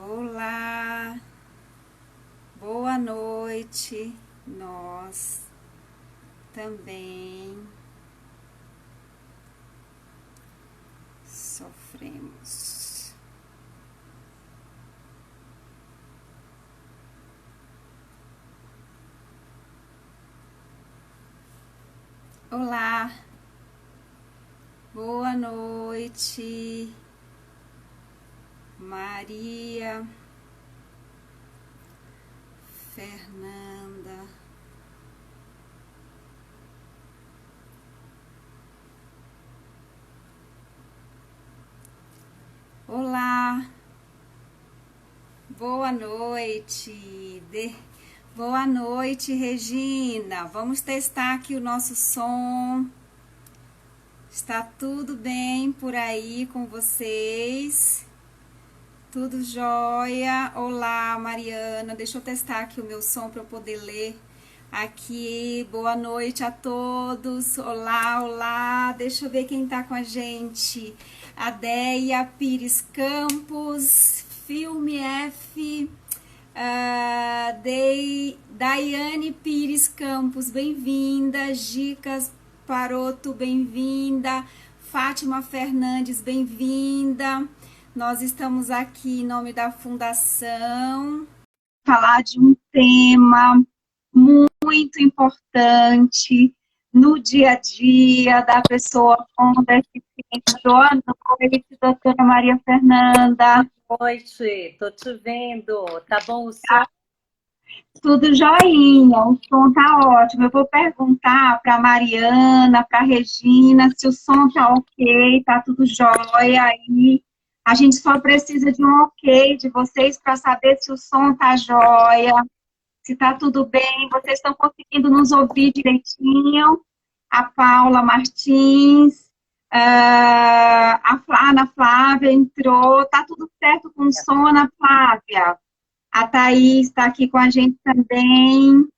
Olá, boa noite. Nós também sofremos. Olá, boa noite, Maria Fernanda. Olá, boa noite. Boa noite, Regina. Vamos testar aqui o nosso som. Está tudo bem por aí com vocês? Tudo jóia? Olá, Mariana. Deixa eu testar aqui o meu som para eu poder ler aqui. Boa noite a todos. Olá, olá. Deixa eu ver quem tá com a gente. A Deia Pires Campos, Filme F, Daiane Pires Campos, bem-vinda. Gicas Paroto, bem-vinda. Fátima Fernandes, bem-vinda. Nós estamos aqui em nome da Fundação falar de um tema muito importante no dia a dia da pessoa com deficiência. Boa noite, doutora Maria Fernanda. Boa noite, tô te vendo. Tá bom o som? Tudo joinha, o som tá ótimo. Eu vou perguntar para a Mariana, para a Regina, se o som tá ok, tá tudo jóia aí. A gente só precisa de um ok de vocês para saber se o som tá jóia, se tá tudo bem. Vocês estão conseguindo nos ouvir direitinho? A Paula Martins, a Ana Flávia entrou. Tá tudo certo com o som, Ana Flávia? A Thaís está aqui com a gente também. O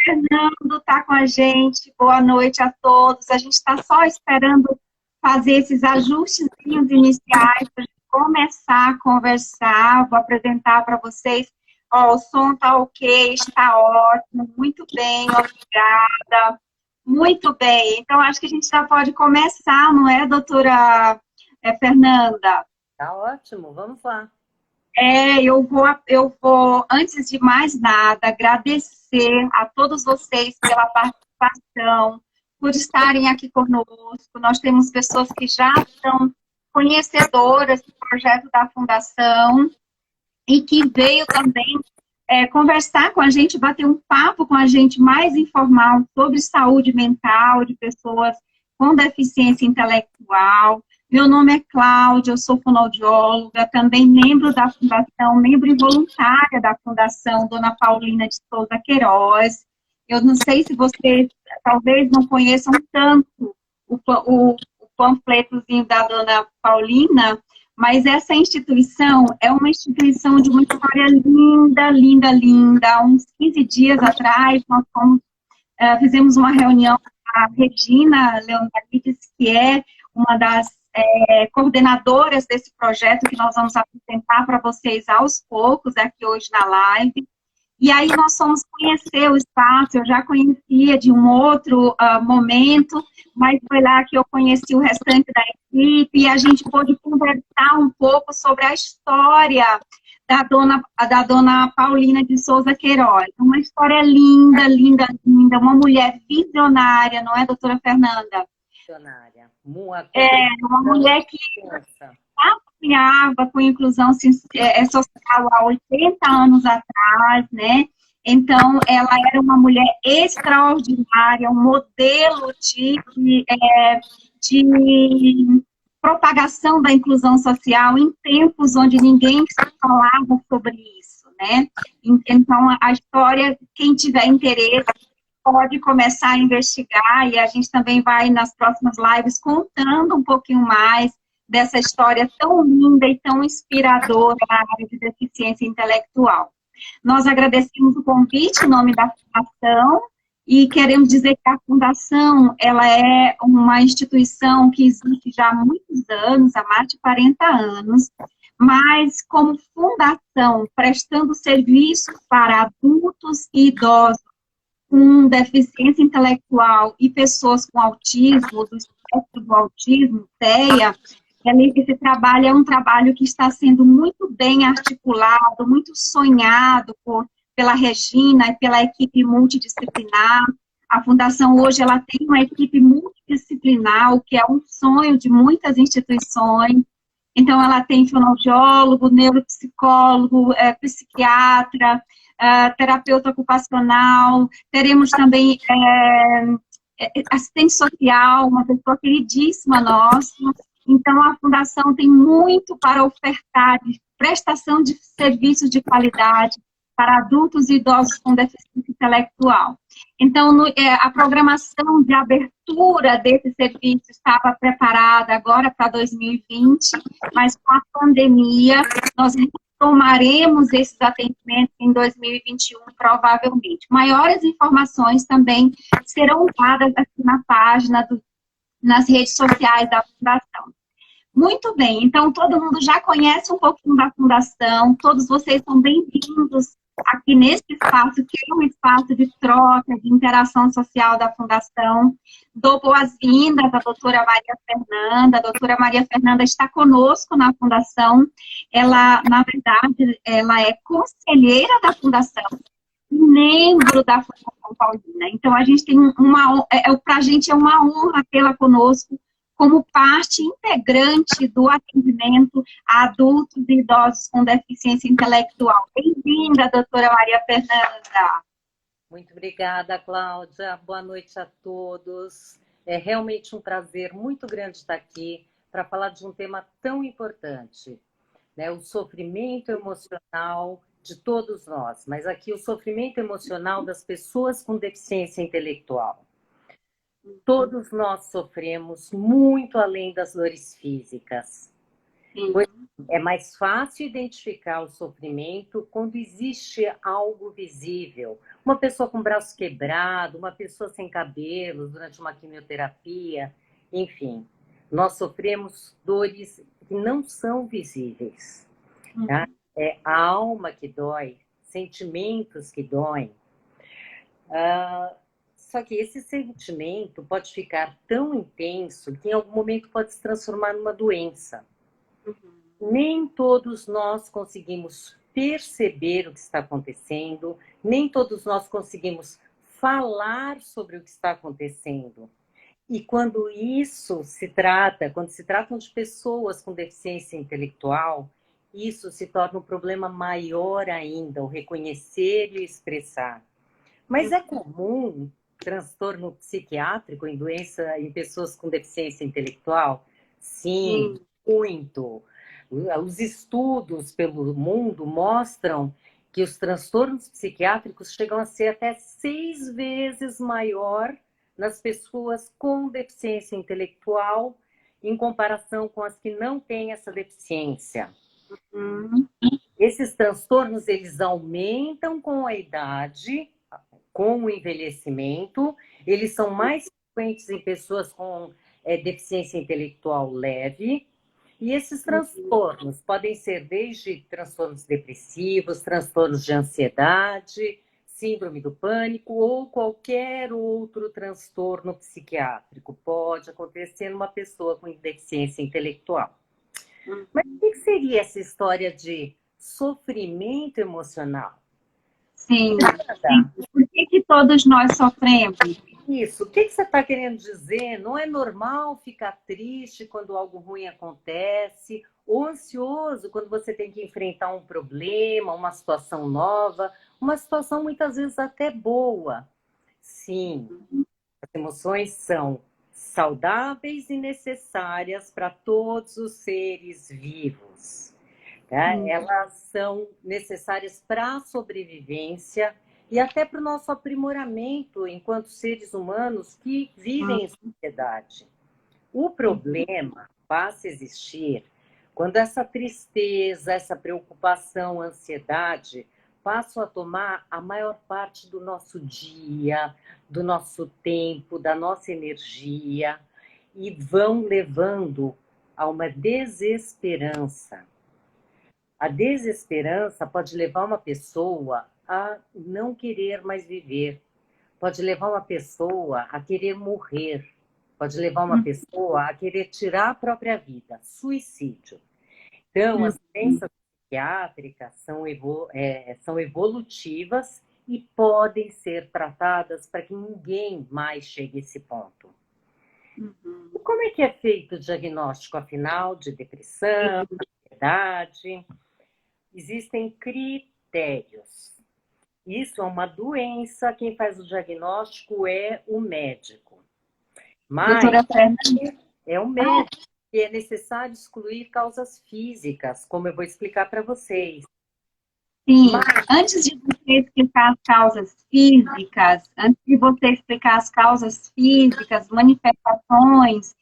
Fernando está com a gente. Boa noite a todos. A gente está só esperando fazer esses ajustes iniciais para começar a conversar. Vou apresentar para vocês. Ó, o som está ok, está ótimo, muito bem, obrigada. Muito bem. Então, acho que a gente já pode começar, não é, doutora Fernanda? Tá ótimo, vamos lá. Eu vou, antes de mais nada, agradecer a todos vocês pela participação, por estarem aqui conosco. Nós temos pessoas que já são conhecedoras do projeto da Fundação e que veio também conversar com a gente, bater um papo com a gente mais informal sobre saúde mental de pessoas com deficiência intelectual. Meu nome é Cláudia, eu sou fonoaudióloga, também membro da Fundação, membro involuntária da Fundação Dona Paulina de Souza Queiroz. Eu não sei se vocês talvez não conheçam tanto o panfletozinho da Dona Paulina, mas essa instituição é uma instituição de uma história linda, linda, linda. Há uns 15 dias atrás, nós fizemos uma reunião com a Regina Leonidas, que é uma das coordenadoras desse projeto que nós vamos apresentar para vocês aos poucos aqui hoje na live. E aí nós fomos conhecer o espaço, eu já conhecia de um outro momento, mas foi lá que eu conheci o restante da equipe e a gente pôde conversar um pouco sobre a história da dona Paulina de Souza Queiroz. Uma história linda, linda, linda, uma mulher visionária, não é, doutora Fernanda? Visionária. Uma mulher que trabalhava com inclusão social há 80 anos atrás, né? Então, ela era uma mulher extraordinária, um modelo de propagação da inclusão social em tempos onde ninguém falava sobre isso, né? Então, a história, quem tiver interesse, pode começar a investigar e a gente também vai nas próximas lives contando um pouquinho mais dessa história tão linda e tão inspiradora na área de deficiência intelectual. Nós agradecemos o convite em nome da Fundação e queremos dizer que a Fundação ela é uma instituição que existe já há muitos anos, há mais de 40 anos, mas como fundação, prestando serviços para adultos e idosos com deficiência intelectual e pessoas com autismo, do espectro do autismo, TEA, esse trabalho é um trabalho que está sendo muito bem articulado, muito sonhado pela Regina e pela equipe multidisciplinar. A Fundação hoje ela tem uma equipe multidisciplinar, o que é um sonho de muitas instituições. Então, ela tem fonoaudiólogo, neuropsicólogo, psiquiatra, terapeuta ocupacional, teremos também assistente social, uma pessoa queridíssima nossa. Então, a Fundação tem muito para ofertar de prestação de serviços de qualidade para adultos e idosos com deficiência intelectual. Então, a programação de abertura desse serviço estava preparada agora para 2020, mas com a pandemia, nós retomaremos esses atendimentos em 2021, provavelmente. Maiores informações também serão dadas aqui na página nas redes sociais da Fundação. Muito bem, então todo mundo já conhece um pouquinho da Fundação, todos vocês são bem-vindos aqui nesse espaço, que é um espaço de troca, de interação social da Fundação. Dou boas-vindas à doutora Maria Fernanda. A doutora Maria Fernanda está conosco na Fundação. Ela, na verdade, ela é conselheira da Fundação, membro da Fundação Paulina. Então, a gente tem para a gente é uma honra tê-la conosco como parte integrante do atendimento a adultos e idosos com deficiência intelectual. Bem-vinda, doutora Maria Fernanda. Muito obrigada, Cláudia. Boa noite a todos. É realmente um prazer muito grande estar aqui para falar de um tema tão importante, né? O sofrimento emocional de todos nós, mas aqui o sofrimento emocional das pessoas com deficiência intelectual. Todos nós sofremos muito além das dores físicas. É mais fácil identificar o sofrimento quando existe algo visível. Uma pessoa com o braço quebrado, uma pessoa sem cabelos durante uma quimioterapia, enfim. Nós sofremos dores que não são visíveis. Tá? É a alma que dói, sentimentos que doem. Só que esse sentimento pode ficar tão intenso que em algum momento pode se transformar numa doença. Nem todos nós conseguimos perceber o que está acontecendo, nem todos nós conseguimos falar sobre o que está acontecendo. E quando quando se tratam de pessoas com deficiência intelectual, isso se torna um problema maior ainda, o reconhecer e o expressar. Mas é comum transtorno psiquiátrico em pessoas com deficiência intelectual? Sim, muito. Os estudos pelo mundo mostram que os transtornos psiquiátricos chegam a ser até 6 vezes maior nas pessoas com deficiência intelectual em comparação com as que não têm essa deficiência. Esses transtornos, eles aumentam com a idade, com o envelhecimento, eles são mais frequentes em pessoas com deficiência intelectual leve, e esses transtornos podem ser desde transtornos depressivos, transtornos de ansiedade, síndrome do pânico ou qualquer outro transtorno psiquiátrico. Pode acontecer numa pessoa com deficiência intelectual. Mas o que seria essa história de sofrimento emocional? Sim. Por que todos nós sofremos? Isso. O que você está querendo dizer? Não é normal ficar triste quando algo ruim acontece, ou ansioso quando você tem que enfrentar um problema, uma situação nova, uma situação muitas vezes até boa. Sim, as emoções são saudáveis e necessárias para todos os seres vivos. Tá? Elas são necessárias para a sobrevivência e até para o nosso aprimoramento enquanto seres humanos que vivem em sociedade. O problema passa a existir quando essa tristeza, essa preocupação, ansiedade passam a tomar a maior parte do nosso dia, do nosso tempo, da nossa energia e vão levando a uma desesperança. A desesperança pode levar uma pessoa a não querer mais viver, pode levar uma pessoa a querer morrer, pode levar uma pessoa a querer tirar a própria vida, suicídio. Então, as doenças psiquiátricas são evolutivas e podem ser tratadas para que ninguém mais chegue a esse ponto. E como é que é feito o diagnóstico, afinal, de depressão, ansiedade? Existem critérios. Isso é uma doença, quem faz o diagnóstico é o médico. Mas Doutora Fernanda, é o médico que é necessário excluir causas físicas, como eu vou explicar para vocês. sim, antes de você explicar as causas físicas, antes de você explicar as causas físicas, manifestações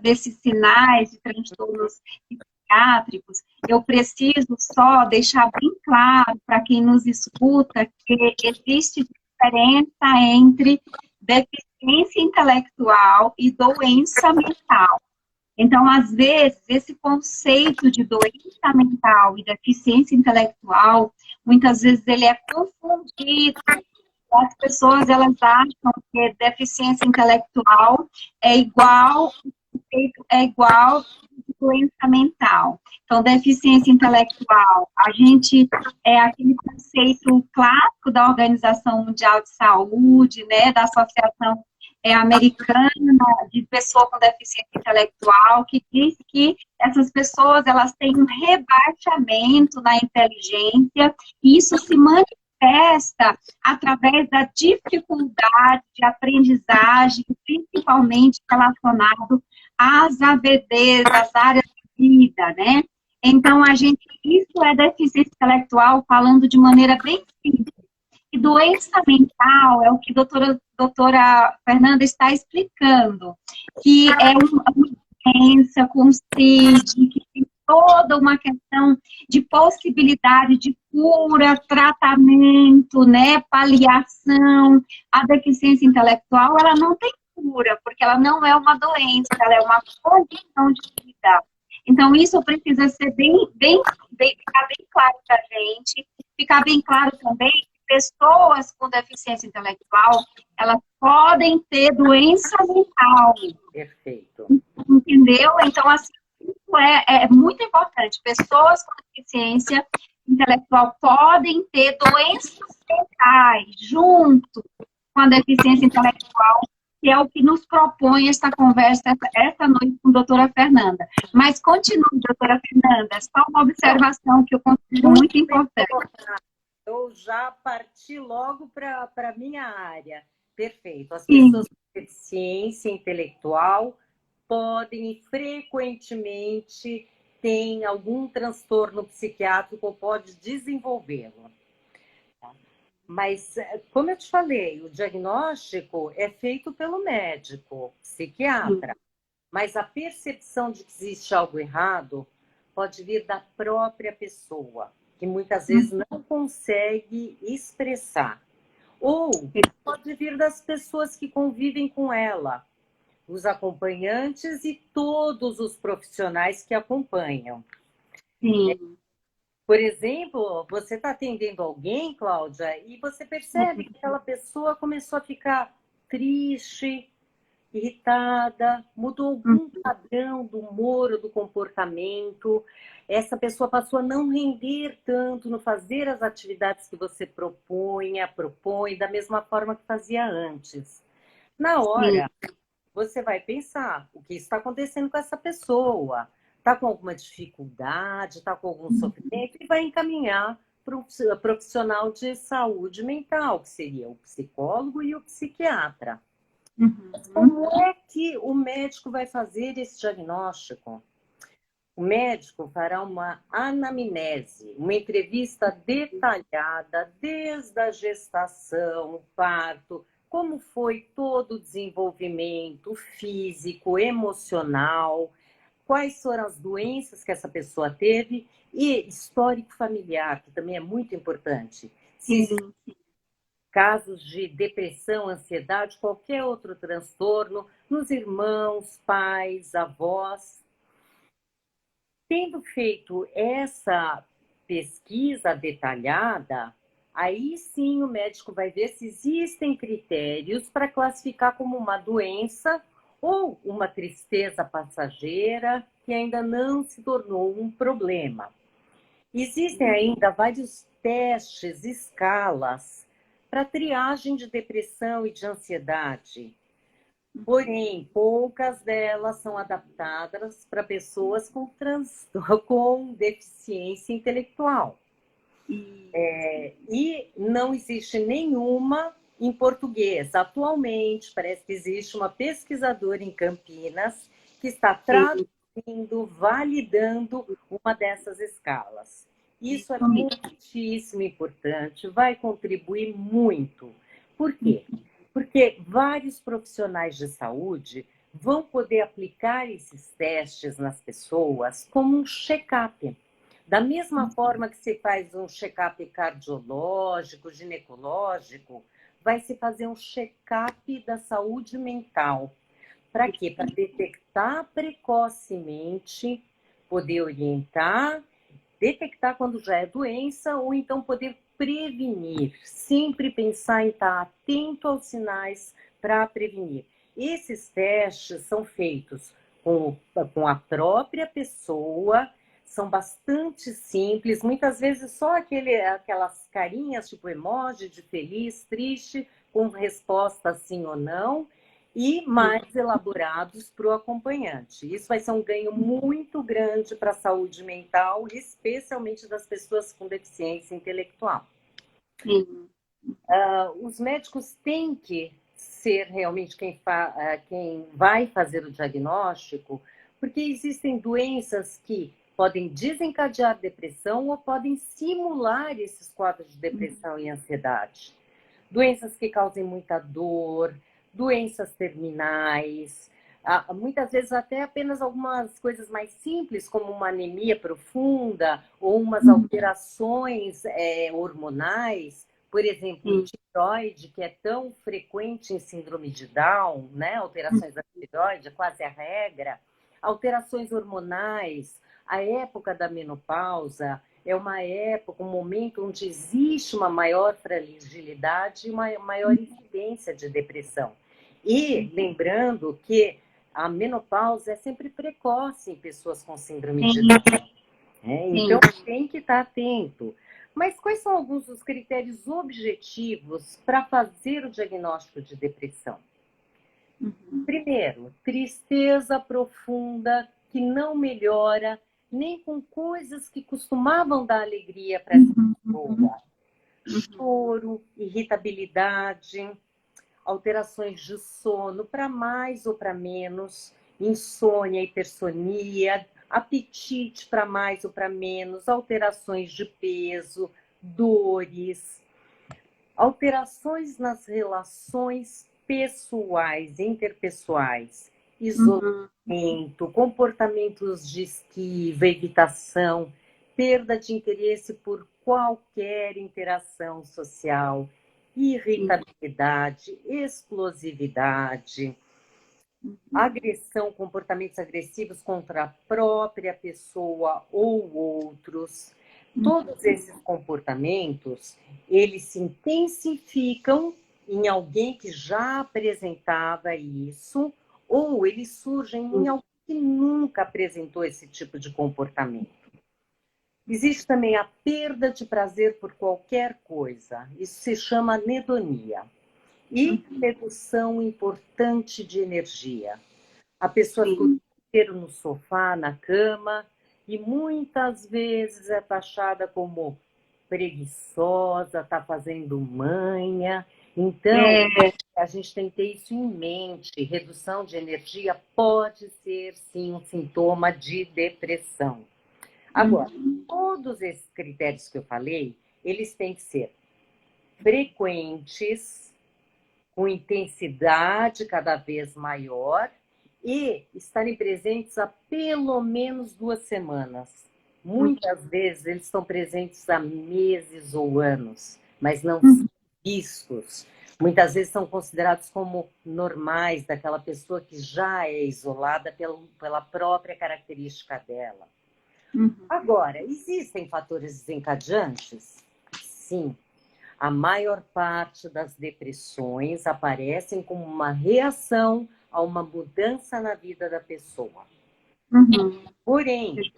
desses sinais de transtornos psiquiátricos, eu preciso só deixar bem claro para quem nos escuta que existe diferença entre deficiência intelectual e doença mental. Então, às vezes, esse conceito de doença mental e deficiência intelectual, muitas vezes ele é confundido. As pessoas, elas acham que deficiência intelectual é igual doença mental. Então, deficiência intelectual, a gente é aquele conceito clássico da Organização Mundial de Saúde, né, da Associação Americana de Pessoa com Deficiência Intelectual, que diz que essas pessoas, elas têm um rebaixamento na inteligência, e isso se manifesta através da dificuldade de aprendizagem, principalmente relacionado às ABDs, às áreas de vida, né? Então, isso é deficiência intelectual, falando de maneira bem simples. E doença mental é o que a doutora Fernanda está explicando, que é uma doença com CID, que tem toda uma questão de possibilidade de cura, tratamento, né, paliação. A deficiência intelectual, ela não tem cura, porque ela não é uma doença, ela é uma condição de vida. Então, isso precisa ser ficar bem claro para a gente, ficar bem claro também pessoas com deficiência intelectual, elas podem ter doença mental. Perfeito. Entendeu? Então, assim, isso é muito importante. Pessoas com deficiência intelectual podem ter doenças mentais junto com a deficiência intelectual, que é o que nos propõe esta conversa esta noite com a doutora Fernanda. Mas continue, doutora Fernanda, só uma observação que eu considero muito importante. Eu já parti logo para a minha área. Perfeito. As pessoas com deficiência intelectual podem e frequentemente têm algum transtorno psiquiátrico ou pode desenvolvê-lo. Mas, como eu te falei, o diagnóstico é feito pelo médico, psiquiatra. Mas a percepção de que existe algo errado pode vir da própria pessoa, que muitas vezes não consegue expressar. Ou pode vir das pessoas que convivem com ela, os acompanhantes e todos os profissionais que acompanham. Sim. Por exemplo, você está atendendo alguém, Cláudia, e você percebe que aquela pessoa começou a ficar triste, irritada, mudou algum padrão do humor ou do comportamento. Essa pessoa passou a não render tanto no fazer as atividades que você propõe da mesma forma que fazia antes. Na hora, você vai pensar o que está acontecendo com essa pessoa. Está com alguma dificuldade, está com algum sofrimento, e vai encaminhar para um profissional de saúde mental, que seria o psicólogo e o psiquiatra. Mas como é que o médico vai fazer esse diagnóstico? O médico fará uma anamnese, uma entrevista detalhada desde a gestação, parto, como foi todo o desenvolvimento físico, emocional, quais foram as doenças que essa pessoa teve e histórico familiar, que também é muito importante. Casos de depressão, ansiedade, qualquer outro transtorno, nos irmãos, pais, avós. Tendo feito essa pesquisa detalhada, aí sim o médico vai ver se existem critérios para classificar como uma doença ou uma tristeza passageira que ainda não se tornou um problema. Existem ainda vários testes, escalas para triagem de depressão e de ansiedade. Porém, poucas delas são adaptadas para pessoas com com deficiência intelectual. E não existe nenhuma em português. Atualmente, parece que existe uma pesquisadora em Campinas que está traduzindo, validando uma dessas escalas. Isso é muitíssimo importante, vai contribuir muito. Por quê? Porque vários profissionais de saúde vão poder aplicar esses testes nas pessoas como um check-up. Da mesma forma que se faz um check-up cardiológico, ginecológico, vai se fazer um check-up da saúde mental. Para quê? Para detectar precocemente, poder orientar, detectar quando já é doença, ou então poder prevenir. Sempre pensar em estar atento aos sinais para prevenir. Esses testes são feitos com a própria pessoa, são bastante simples, muitas vezes só aquelas carinhas, tipo emoji de feliz, triste, com resposta sim ou não, e mais elaborados para o acompanhante. Isso vai ser um ganho muito grande para a saúde mental, especialmente das pessoas com deficiência intelectual. Os médicos têm que ser realmente quem vai fazer o diagnóstico, porque existem doenças que podem desencadear depressão ou podem simular esses quadros de depressão e ansiedade. Doenças que causem muita dor, doenças terminais, muitas vezes até apenas algumas coisas mais simples, como uma anemia profunda ou umas alterações hormonais, por exemplo, o tireoide, que é tão frequente em síndrome de Down, né? Alterações da tireoide, é quase a regra, alterações hormonais, a época da menopausa é uma época, um momento onde existe uma maior fragilidade e uma maior incidência de depressão. E lembrando que a menopausa é sempre precoce em pessoas com síndrome de Down. Então, tem que estar atento. Mas quais são alguns dos critérios objetivos para fazer o diagnóstico de depressão? Primeiro, tristeza profunda que não melhora nem com coisas que costumavam dar alegria para essa pessoa. Choro, irritabilidade, alterações de sono para mais ou para menos, insônia, hipersonia, apetite para mais ou para menos, alterações de peso, dores, alterações nas relações pessoais, interpessoais, isolamento, comportamentos de esquiva, evitação, perda de interesse por qualquer interação social, irritabilidade, explosividade, agressão, comportamentos agressivos contra a própria pessoa ou outros. Todos esses comportamentos, eles se intensificam em alguém que já apresentava isso, ou eles surgem em alguém que nunca apresentou esse tipo de comportamento. Existe também a perda de prazer por qualquer coisa. Isso se chama anedonia. E redução importante de energia. A pessoa fica o dia inteiro no sofá, na cama, e muitas vezes é taxada como preguiçosa, está fazendo manha. Então, a gente tem que ter isso em mente. Redução de energia pode ser, sim, um sintoma de depressão. Agora, todos esses critérios que eu falei, eles têm que ser frequentes, com intensidade cada vez maior e estarem presentes há pelo menos 2 semanas. Muitas vezes eles estão presentes há meses ou anos, mas não são vistos. Muitas vezes são considerados como normais daquela pessoa que já é isolada pela própria característica dela. Uhum. Agora, existem fatores desencadeantes? Sim. A maior parte das depressões aparecem como uma reação a uma mudança na vida da pessoa. Uhum. Porém,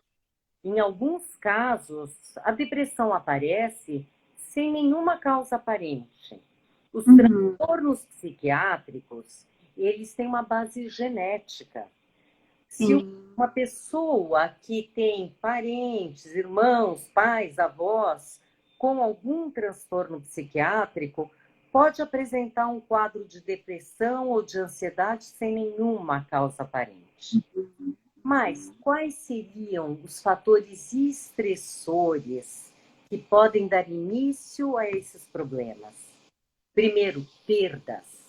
em alguns casos, a depressão aparece sem nenhuma causa aparente. Os transtornos psiquiátricos, eles têm uma base genética. Se Sim. uma pessoa que tem parentes, irmãos, pais, avós, com algum transtorno psiquiátrico, pode apresentar um quadro de depressão ou de ansiedade sem nenhuma causa aparente. Mas quais seriam os fatores estressores que podem dar início a esses problemas? Primeiro, perdas.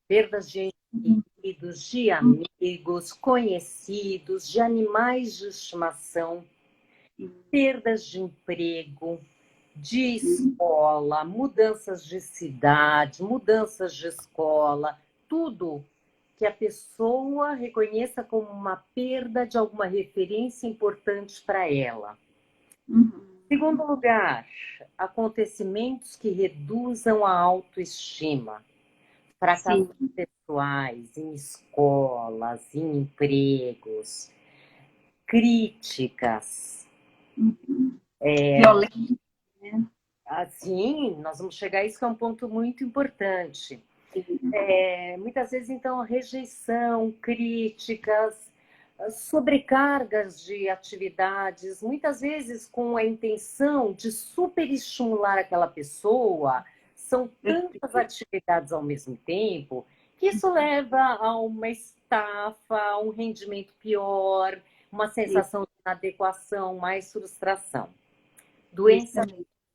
Perdas de indivíduos, de amigos, conhecidos, de animais de estimação, perdas de emprego, de escola, mudanças de cidade, mudanças de escola, tudo que a pessoa reconheça como uma perda de alguma referência importante para ela. Segundo lugar, acontecimentos que reduzam a autoestima. Fracassos pessoais, em escolas, em empregos, críticas. Violência, né? Assim, nós vamos chegar a isso, que é um ponto muito importante. Muitas vezes, então, rejeição, críticas, sobrecargas de atividades, muitas vezes com a intenção de superestimular aquela pessoa. São tantas atividades ao mesmo tempo que isso leva a uma estafa, a um rendimento pior, uma sensação de inadequação, mais frustração. Doenças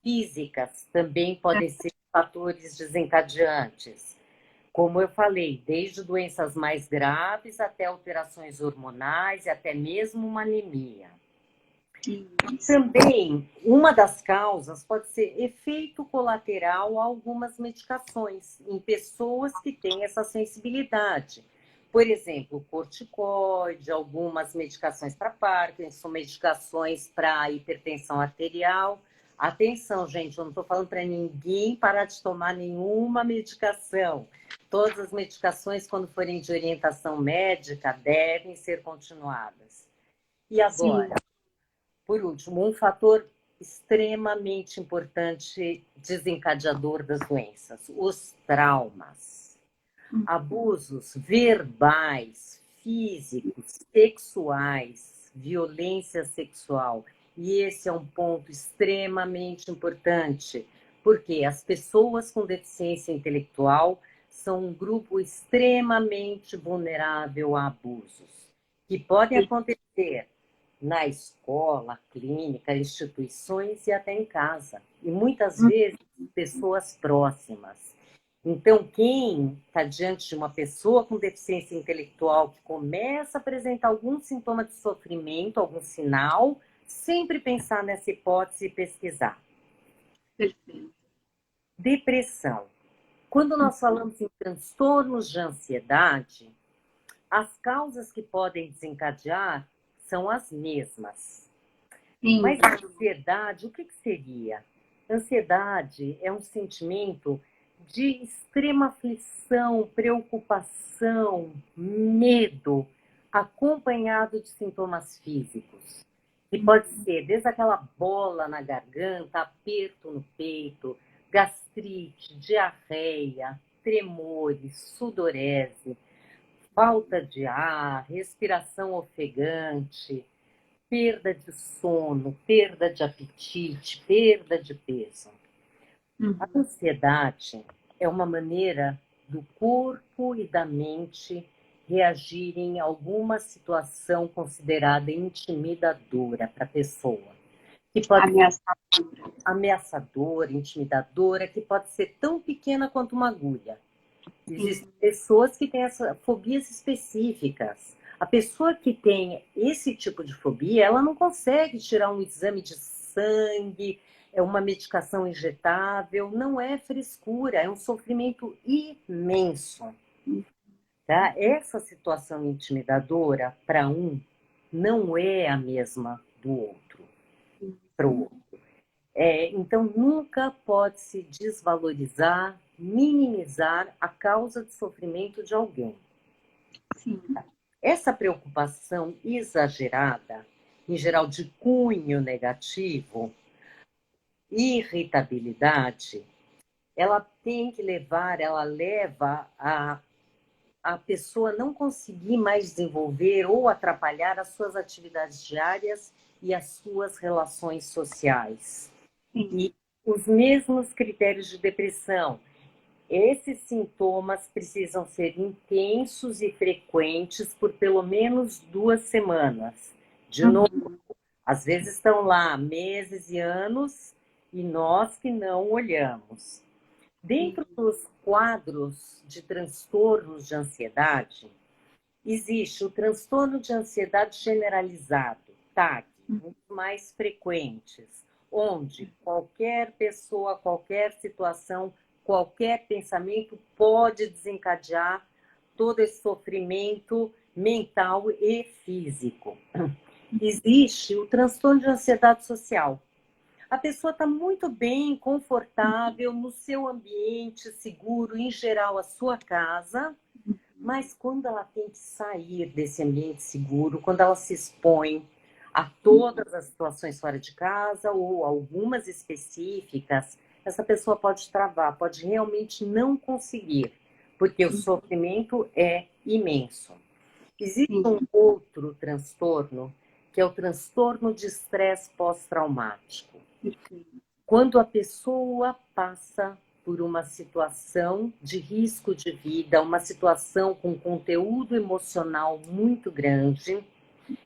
físicas também podem ser fatores desencadeantes. Como eu falei, desde doenças mais graves até alterações hormonais e até mesmo uma anemia. Também, uma das causas pode ser efeito colateral a algumas medicações em pessoas que têm essa sensibilidade. Por exemplo, corticoide, algumas medicações para Parkinson, medicações para hipertensão arterial. Atenção, gente, eu não estou falando para ninguém parar de tomar nenhuma medicação. Todas as medicações, quando forem de orientação médica, devem ser continuadas. E agora, por último, um fator extremamente importante desencadeador das doenças, os traumas. Abusos verbais, físicos, sexuais, violência sexual. E esse é um ponto extremamente importante, porque as pessoas com deficiência intelectual são um grupo extremamente vulnerável a abusos, que podem acontecer na escola, clínica, instituições e até em casa. E muitas vezes pessoas próximas. Então, quem está diante de uma pessoa com deficiência intelectual que começa a apresentar algum sintoma de sofrimento, algum sinal, sempre pensar nessa hipótese e pesquisar. Depressão. Quando nós falamos em transtornos de ansiedade, as causas que podem desencadear são as mesmas. Mas a ansiedade, o que seria? Ansiedade é um sentimento de extrema aflição, preocupação, medo, acompanhado de sintomas físicos. E pode ser desde aquela bola na garganta, aperto no peito, gastrite, diarreia, tremores, sudorese, falta de ar, respiração ofegante, perda de sono, perda de apetite, perda de peso. A ansiedade é uma maneira do corpo e da mente reagirem a alguma situação considerada intimidadora para a pessoa. Que pode ser ameaçadora, intimidadora, que pode ser tão pequena quanto uma agulha. Existem pessoas que têm essas fobias específicas. A pessoa que tem esse tipo de fobia, ela não consegue tirar um exame de sangue, é uma medicação injetável, não é frescura, é um sofrimento imenso. Tá? Essa situação intimidadora, para um, não é a mesma do outro, para o outro. Então, nunca pode se desvalorizar, minimizar a causa de sofrimento de alguém. Sim. Essa preocupação exagerada, em geral de cunho negativo, irritabilidade, ela leva a pessoa não conseguir mais desenvolver ou atrapalhar as suas atividades diárias e as suas relações sociais. Sim. E os mesmos critérios de depressão. Esses sintomas precisam ser intensos e frequentes por pelo menos 2 semanas. De novo, às vezes estão lá meses e anos e nós que não olhamos. Dentro dos quadros de transtornos de ansiedade, existe o transtorno de ansiedade generalizado, TAG, um dos mais frequentes, onde qualquer pessoa, qualquer situação, qualquer pensamento pode desencadear todo esse sofrimento mental e físico. Existe o transtorno de ansiedade social. A pessoa está muito bem, confortável, no seu ambiente seguro, em geral a sua casa, mas quando ela tem que sair desse ambiente seguro, quando ela se expõe a todas as situações fora de casa ou algumas específicas, essa pessoa pode travar, pode realmente não conseguir, porque o sofrimento é imenso. Existe um outro transtorno, que é o transtorno de estresse pós-traumático. Quando a pessoa passa por uma situação de risco de vida, uma situação com conteúdo emocional muito grande,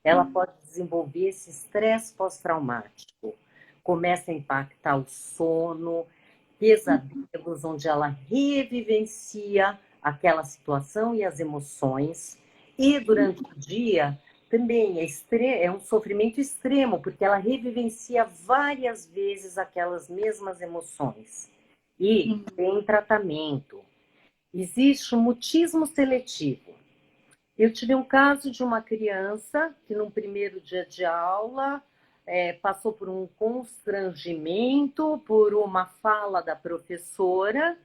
ela pode desenvolver esse estresse pós-traumático. Começa a impactar o sono, pesadelos, onde ela revivencia aquela situação e as emoções. E durante o dia também é um sofrimento extremo, porque ela revivencia várias vezes aquelas mesmas emoções. E tem tratamento. Existe um mutismo seletivo. Eu tive um caso de uma criança que, no primeiro dia de aula, passou por um constrangimento, por uma fala da professora,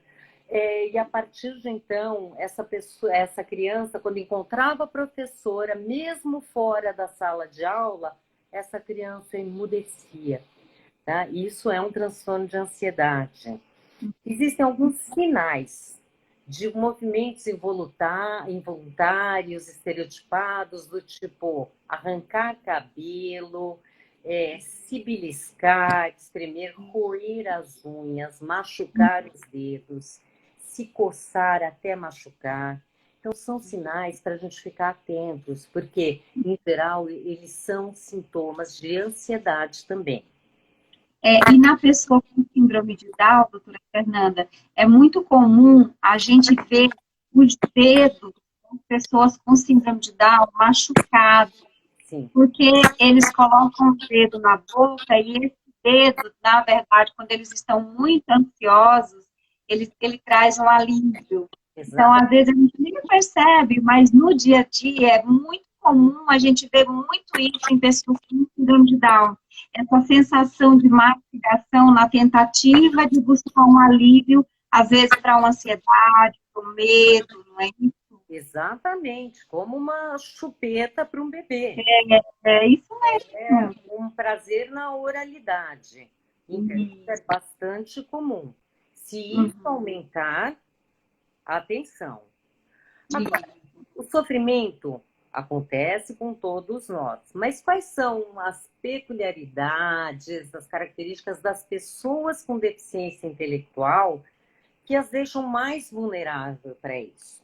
e a partir de então, essa criança, quando encontrava a professora, mesmo fora da sala de aula, essa criança emudecia. Tá? Isso é um transtorno de ansiedade. Existem alguns sinais de movimentos involuntários, estereotipados, do tipo arrancar cabelo, se beliscar, espremer, roer as unhas, machucar os dedos, se coçar até machucar. Então, são sinais para a gente ficar atentos, porque, em geral, eles são sintomas de ansiedade também. E na pessoa com síndrome de Down, doutora Fernanda, é muito comum a gente ver os dedos das pessoas com síndrome de Down machucados, Sim. porque eles colocam o dedo na boca e esse dedo, na verdade, quando eles estão muito ansiosos, ele traz um alívio. Então, às vezes, a gente nem percebe, mas no dia a dia é muito comum a gente ver muito isso em pessoas com síndrome de Down. Essa sensação de mastigação na tentativa de buscar um alívio, às vezes para uma ansiedade, para um medo, não é isso? Exatamente, como uma chupeta para um bebê. É isso mesmo. É um prazer na oralidade. Então, isso é bastante comum. Se isso aumentar, atenção. Agora, o sofrimento acontece com todos nós, mas quais são as peculiaridades, as características das pessoas com deficiência intelectual que as deixam mais vulneráveis para isso?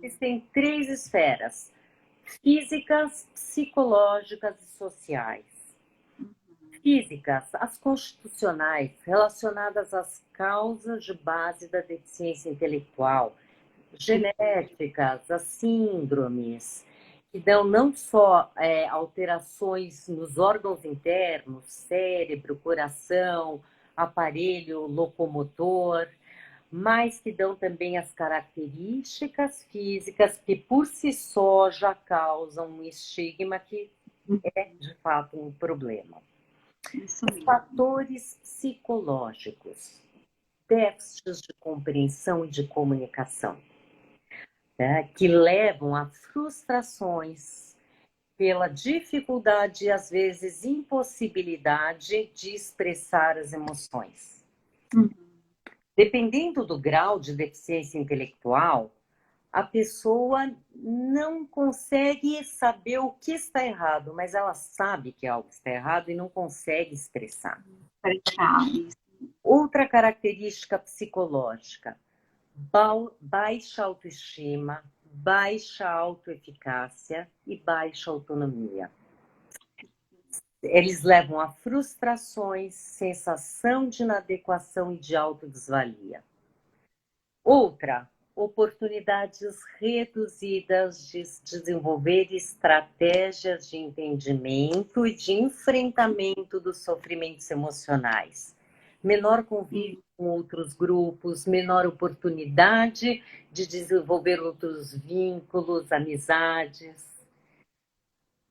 Existem 3 esferas: físicas, psicológicas e sociais. Físicas, as constitucionais, relacionadas às causas de base da deficiência intelectual, genéticas, as síndromes, que dão não só alterações nos órgãos internos, cérebro, coração, aparelho locomotor, mas que dão também as características físicas que por si só já causam um estigma que é de fato um problema. Isso Os mesmo. fatores psicológicos, déficits de compreensão e de comunicação, né, que levam a frustrações pela dificuldade e às vezes impossibilidade de expressar as emoções. Uhum. Dependendo do grau de deficiência intelectual, a pessoa não consegue saber o que está errado, mas ela sabe que algo está errado e não consegue expressar. Outra característica psicológica, baixa autoestima, baixa autoeficácia e baixa autonomia. Eles levam a frustrações, sensação de inadequação e de autodesvalia. Outra, oportunidades reduzidas de desenvolver estratégias de entendimento e de enfrentamento dos sofrimentos emocionais. Menor convívio com outros grupos, menor oportunidade de desenvolver outros vínculos, amizades.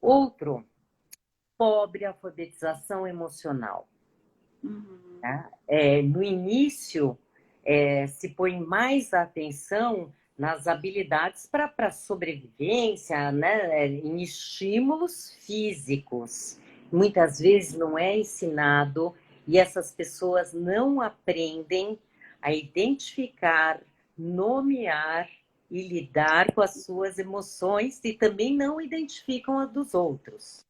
Outro, pobre alfabetização emocional. Tá? No início, se põe mais atenção nas habilidades para sobrevivência, né? Em estímulos físicos. Muitas vezes não é ensinado e essas pessoas não aprendem a identificar, nomear e lidar com as suas emoções e também não identificam a dos outros.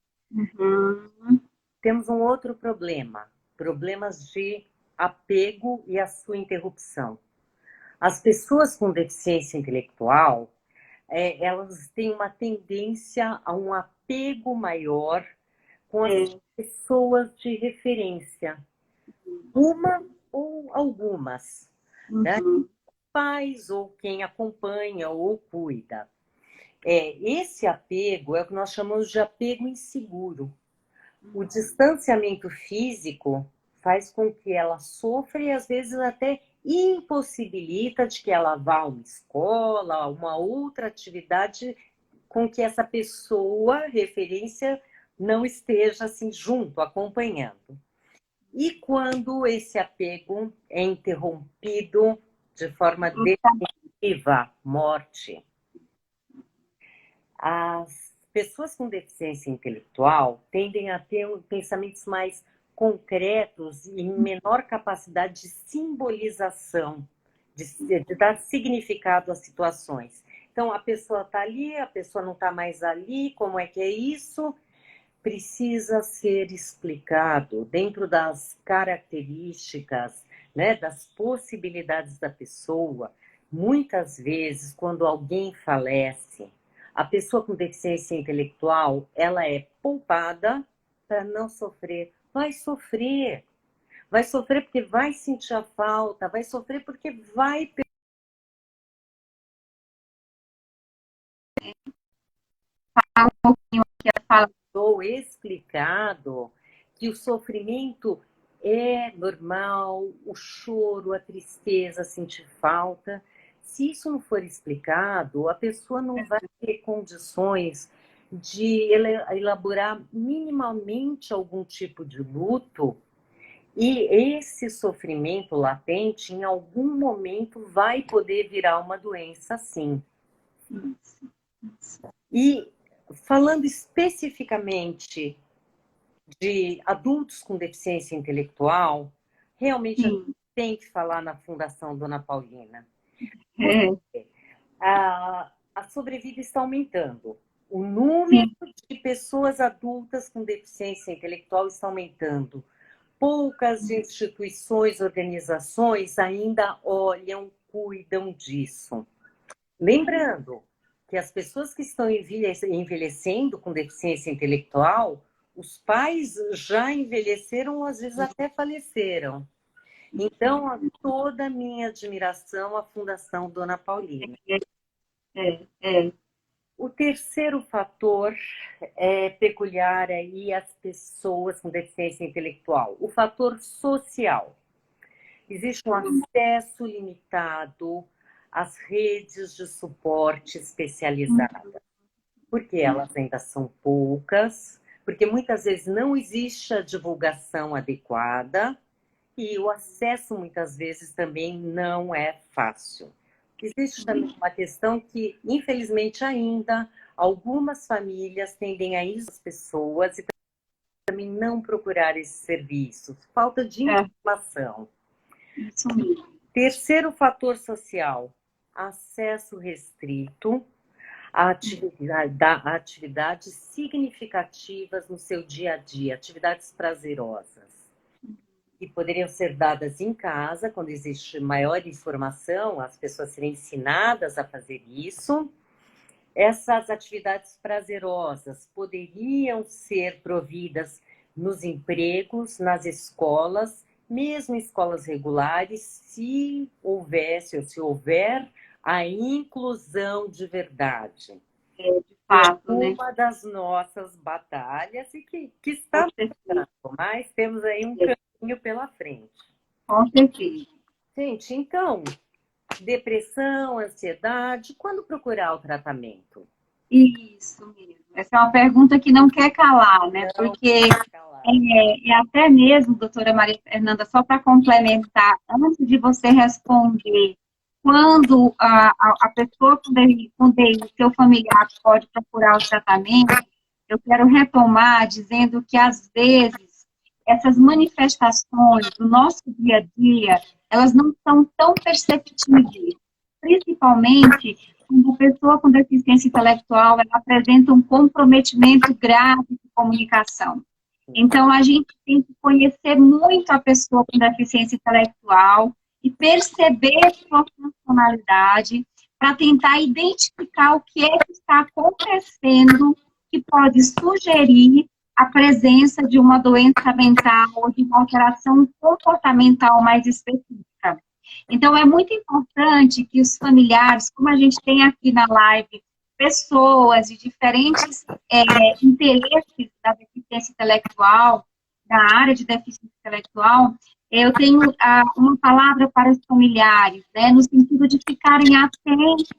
Temos um outro problema, problemas de apego e a sua interrupção. As pessoas com deficiência intelectual, elas têm uma tendência a um apego maior com as pessoas de referência. Uma ou algumas, né? Pais ou quem acompanha ou cuida. Esse apego é o que nós chamamos de apego inseguro. O distanciamento físico faz com que ela sofra e às vezes até impossibilita de que ela vá a uma escola, a uma outra atividade com que essa pessoa, referência, não esteja assim junto, acompanhando. E quando esse apego é interrompido de forma definitiva, morte. As pessoas com deficiência intelectual tendem a ter pensamentos mais concretos e menor capacidade de simbolização, de dar significado às situações. Então, a pessoa está ali, a pessoa não está mais ali, como é que é isso? Precisa ser explicado dentro das características, né, das possibilidades da pessoa. Muitas vezes, quando alguém falece, a pessoa com deficiência intelectual, ela é poupada para não sofrer. Vai sofrer porque vai sentir a falta, vai sofrer porque vai... Fala um pouquinho aqui, fala. Estou explicado que o sofrimento é normal, o choro, a tristeza, sentir falta. Se isso não for explicado, a pessoa não vai ter condições de elaborar minimamente algum tipo de luto e esse sofrimento latente, em algum momento, vai poder virar uma doença, sim. E falando especificamente de adultos com deficiência intelectual, realmente a gente tem que falar na Fundação Dona Paulina. A sobrevida está aumentando. O número de pessoas adultas com deficiência intelectual está aumentando. Poucas instituições, organizações ainda olham, cuidam disso. Lembrando que as pessoas que estão envelhecendo com deficiência intelectual, os pais já envelheceram, às vezes até faleceram. Então, toda a minha admiração à Fundação Dona Paulina. O terceiro fator peculiar aí às pessoas com deficiência intelectual, o fator social. Existe um acesso limitado às redes de suporte especializadas, porque elas ainda são poucas, porque muitas vezes não existe a divulgação adequada e o acesso muitas vezes também não é fácil. Existe também uma questão que, infelizmente, ainda algumas famílias tendem a ir às pessoas e também não procurar esses serviços. Falta de informação. Isso mesmo. Terceiro fator social, acesso restrito a atividades significativas no seu dia a dia, atividades prazerosas, que poderiam ser dadas em casa, quando existe maior informação, as pessoas serem ensinadas a fazer isso. Essas atividades prazerosas poderiam ser providas nos empregos, nas escolas, mesmo em escolas regulares, se houvesse ou se houver a inclusão de verdade. De fato, né? Uma das nossas batalhas e que está funcionando, mas temos aí um caminho pela frente. Com certeza. Gente, então, depressão, ansiedade, quando procurar o tratamento? Isso mesmo. Essa é uma pergunta que não quer calar, né? Porque até mesmo, doutora Maria Fernanda, só para complementar, antes de você responder, quando a pessoa com DI, seu familiar, pode procurar o tratamento, eu quero retomar dizendo que, às vezes, essas manifestações do nosso dia a dia, elas não são tão perceptíveis, principalmente quando a pessoa com deficiência intelectual ela apresenta um comprometimento grave de comunicação. Então, a gente tem que conhecer muito a pessoa com deficiência intelectual e perceber sua funcionalidade para tentar identificar o que é que está acontecendo que pode sugerir a presença de uma doença mental ou de uma alteração comportamental mais específica. Então, é muito importante que os familiares, como a gente tem aqui na live, pessoas de diferentes interesses da deficiência intelectual, da área de deficiência intelectual, eu tenho uma palavra para os familiares, né, no sentido de ficarem atentos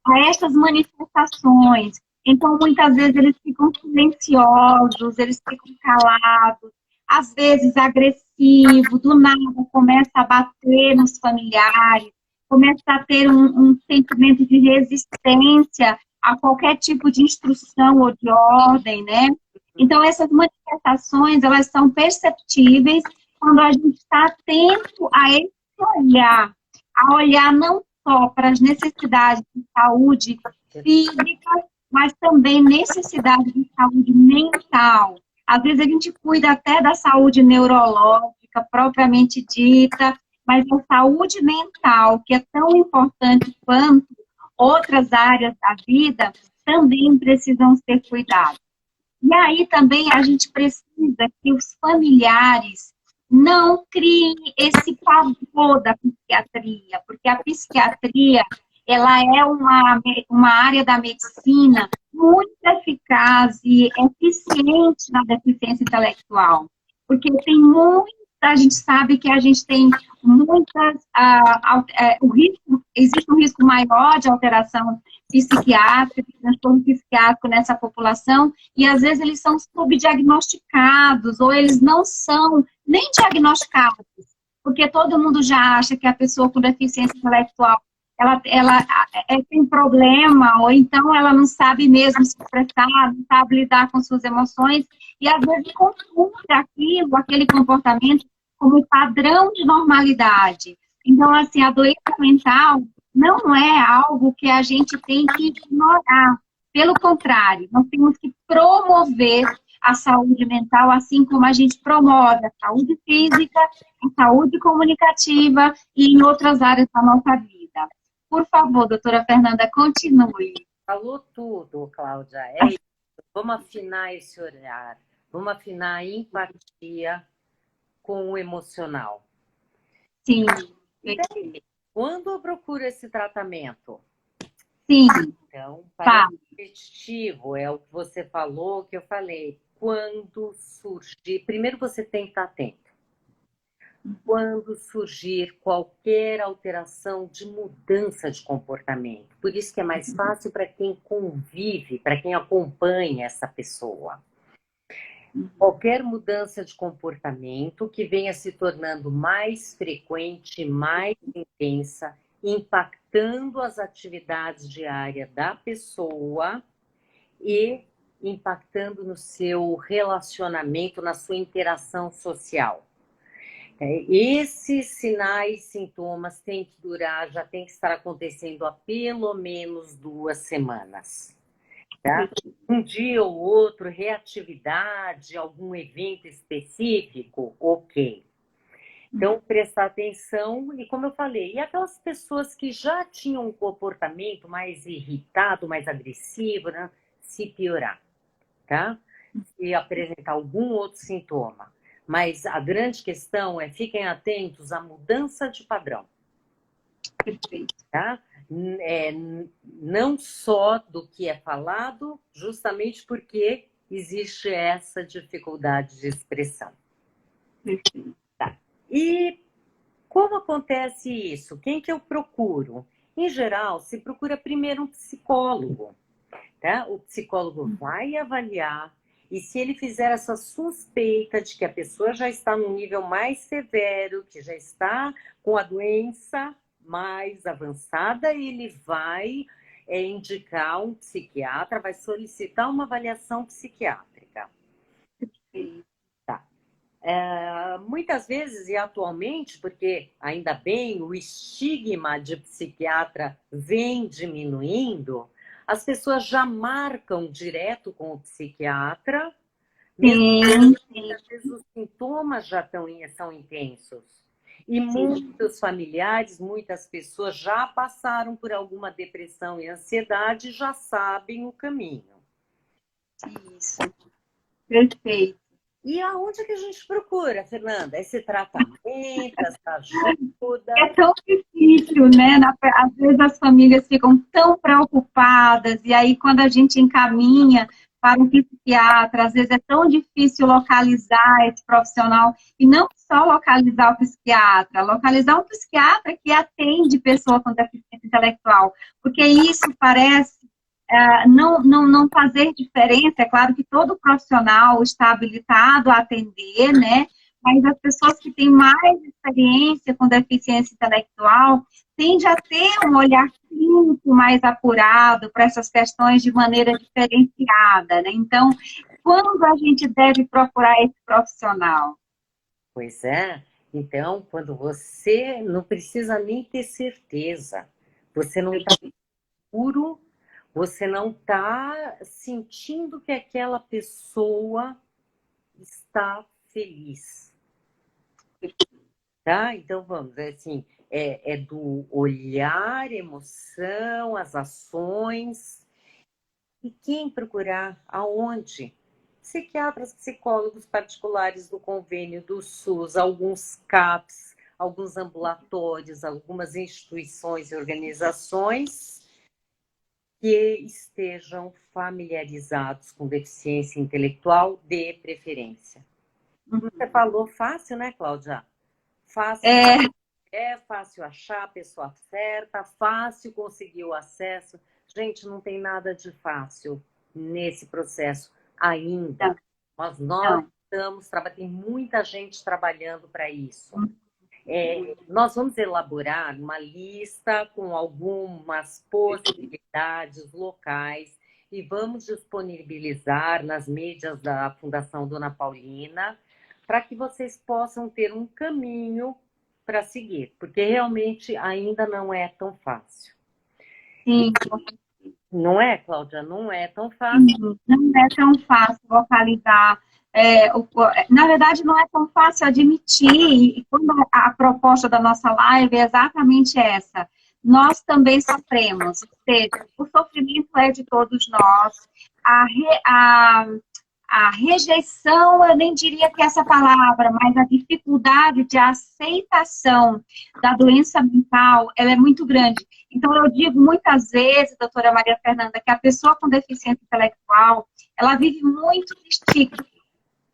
a essas manifestações. Então, muitas vezes, eles ficam silenciosos, eles ficam calados, às vezes agressivo, do nada começa a bater nos familiares, começa a ter um sentimento de resistência a qualquer tipo de instrução ou de ordem, né? Então, essas manifestações, elas são perceptíveis quando a gente está atento a esse olhar, a olhar não só para as necessidades de saúde física, mas também necessidade de saúde mental. Às vezes a gente cuida até da saúde neurológica, propriamente dita, mas a saúde mental, que é tão importante quanto outras áreas da vida, também precisam ser cuidadas. E aí também a gente precisa que os familiares não criem esse pavor da psiquiatria, porque a psiquiatria, ela é uma área da medicina muito eficaz e eficiente na deficiência intelectual, porque tem a gente sabe que a gente tem muitas, existe um risco maior de alteração psiquiátrica, de transtorno psiquiátrico nessa população, e às vezes eles são subdiagnosticados, ou eles não são nem diagnosticados, porque todo mundo já acha que a pessoa com deficiência intelectual ela tem problema, ou então ela não sabe mesmo se expressar, não sabe lidar com suas emoções, e às vezes confunde aquele comportamento como padrão de normalidade. Então, assim, a doença mental não é algo que a gente tem que ignorar. Pelo contrário, nós temos que promover a saúde mental, assim como a gente promove a saúde física, a saúde comunicativa e em outras áreas da nossa vida. Por favor, doutora Fernanda, continue. Falou tudo, Cláudia. É isso. Vamos afinar esse olhar. Vamos afinar a empatia com o emocional. Sim. E daí, quando eu procuro esse tratamento? Sim. Então, para o repetitivo, é o que você falou, o que eu falei. Quando surgir, primeiro você tem que estar atento. quando surgir qualquer alteração de mudança de comportamento. Por isso que é mais fácil para quem convive, para quem acompanha essa pessoa. Qualquer mudança de comportamento que venha se tornando mais frequente, mais intensa, impactando as atividades diárias da pessoa e impactando no seu relacionamento, na sua interação social. Esses sinais, sintomas têm que durar, já tem que estar acontecendo há pelo menos 2 semanas. Tá? Um dia ou outro, reatividade, algum evento específico, ok. Então, prestar atenção, e como eu falei, e aquelas pessoas que já tinham um comportamento mais irritado, mais agressivo, né? Se piorar, tá? Se apresentar algum outro sintoma. Mas a grande questão é, fiquem atentos à mudança de padrão. Perfeito. Tá? Não só do que é falado, justamente porque existe essa dificuldade de expressão. Perfeito. Tá. E como acontece isso? Quem que eu procuro? Em geral, se procura primeiro um psicólogo. Tá? O psicólogo vai avaliar, e se ele fizer essa suspeita de que a pessoa já está num nível mais severo, que já está com a doença mais avançada, ele vai indicar um psiquiatra, vai solicitar uma avaliação psiquiátrica. Tá. Muitas vezes, e atualmente, porque ainda bem o estigma de psiquiatra vem diminuindo, as pessoas já marcam direto com o psiquiatra, mesmo que muitas vezes os sintomas já são intensos. E muitos familiares, muitas pessoas já passaram por alguma depressão e ansiedade e já sabem o caminho. Isso. Perfeito. E aonde que a gente procura, Fernanda? Esse tratamento, essa ajuda? É tão difícil, né? Às vezes as famílias ficam tão preocupadas, e aí quando a gente encaminha para um psiquiatra, às vezes é tão difícil localizar esse profissional, e não só localizar o psiquiatra, localizar um psiquiatra que atende pessoa com deficiência intelectual, porque isso parece não fazer diferença. É claro que todo profissional está habilitado a atender, né? Mas as pessoas que têm mais experiência com deficiência intelectual tendem a ter um olhar clínico mais apurado para essas questões de maneira diferenciada, né? Então, quando a gente deve procurar esse profissional? Pois é. Então, quando você não precisa nem ter certeza, você não está seguro, você não está sentindo que aquela pessoa está feliz. Tá? Então, vamos, assim, é do olhar, emoção, as ações. E quem procurar? Aonde? Psiquiatras, psicólogos particulares do convênio do SUS, alguns CAPs, alguns ambulatórios, algumas instituições e organizações que estejam familiarizados com deficiência intelectual, de preferência. Você falou fácil, né, Cláudia? Fácil. É fácil achar a pessoa certa, fácil conseguir o acesso. Gente, não tem nada de fácil nesse processo ainda. Mas nós estamos trabalhando, tem muita gente trabalhando para isso. Nós vamos elaborar uma lista com algumas possibilidades locais e vamos disponibilizar nas mídias da Fundação Dona Paulina para que vocês possam ter um caminho para seguir, porque realmente ainda não é tão fácil. Sim. Não é, Cláudia? Não é tão fácil. Não é tão fácil localizar. Na verdade, não é tão fácil admitir, e quando a proposta da nossa live é exatamente essa. Nós também sofremos, ou seja, o sofrimento é de todos nós, a rejeição, eu nem diria que é essa palavra, mas a dificuldade de aceitação da doença mental, ela é muito grande. Então, eu digo muitas vezes, doutora Maria Fernanda, que a pessoa com deficiência intelectual, ela vive muito de estigma.